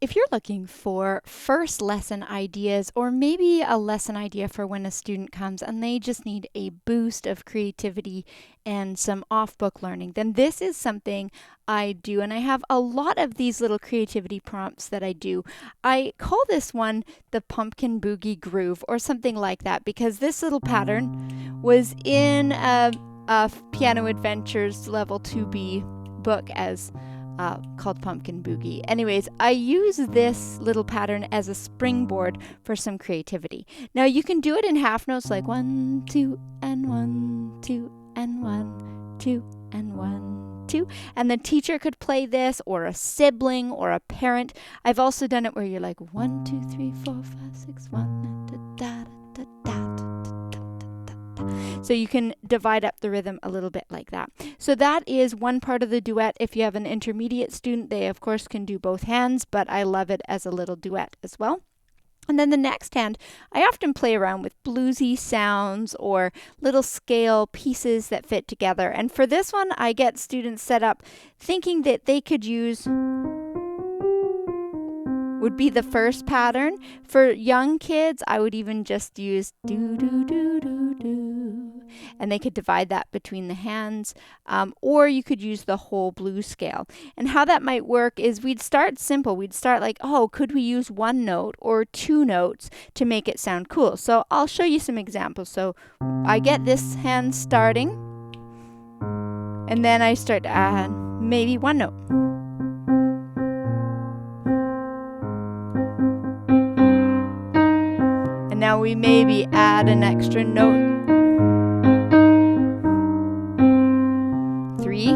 If you're looking for first lesson ideas or maybe a lesson idea for when a student comes and they just need a boost of creativity and some off-book learning, then this is something I do. And I have a lot of these little creativity prompts that I do. I call this one the Pumpkin Boogie Groove or something like that because this little pattern was in a Piano Adventures Level 2B book as called Pumpkin Boogie. Anyways, I use this little pattern as a springboard for some creativity. Now you can do it in half notes like 1, 2, and 1, 2, and 1, 2, and 1, 2. And the teacher could play this, or a sibling, or a parent. I've also done it where you're like 1, 2, 3, 4, 5, 6, 1, da, da, da, da, da, da. So you can divide up the rhythm a little bit like that. So that is one part of the duet. If you have an intermediate student, they of course can do both hands, but I love it as a little duet as well. And then the next hand, I often play around with bluesy sounds or little scale pieces that fit together. And for this one, I get students set up thinking that they could use would be the first pattern. For young kids, I would even just use do, do, do, do, do. And they could divide that between the hands, or you could use the whole blues scale. And how that might work is we'd start simple. We'd start like, oh, could we use one note or two notes to make it sound cool? So I'll show you some examples. So I get this hand starting, and then I start to add maybe one note. Now we maybe add an extra note. 3.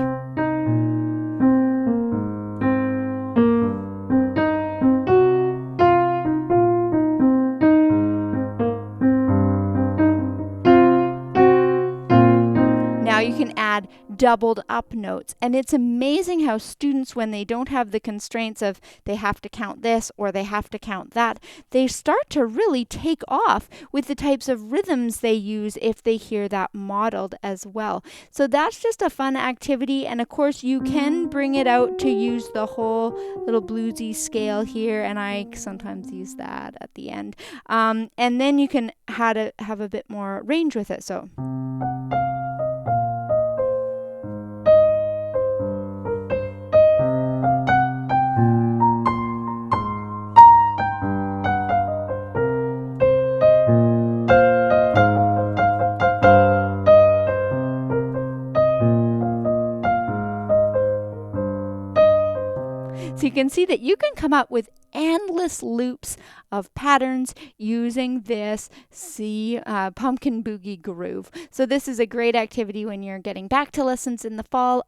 Now you can add doubled up notes. And it's amazing how students, when they don't have the constraints of they have to count this or they have to count that, they start to really take off with the types of rhythms they use if they hear that modeled as well. So that's just a fun activity. And of course, you can bring it out to use the whole little bluesy scale here. And I sometimes use that at the end. And then you can have a bit more range with it. So. So you can see that you can come up with endless loops of patterns using this Pumpkin Boogie Groove. So this is a great activity when you're getting back to lessons in the fall,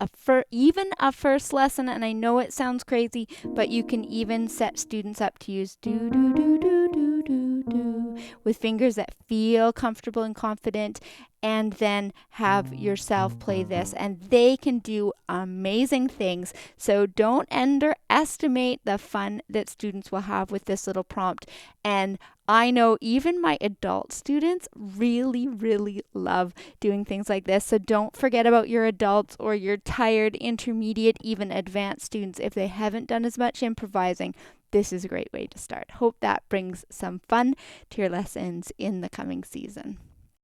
even a first lesson. And I know it sounds crazy, but you can even set students up to use do, do, do, do, do, do, do with fingers that feel comfortable and confident, and then have yourself play this, and they can do amazing things. So don't underestimate the fun that students will have with this little prompt. And I know even my adult students really, really love doing things like this. So don't forget about your adults or your tired, intermediate, even advanced students. If they haven't done as much improvising, this is a great way to start. Hope that brings some fun to your lessons in the coming season.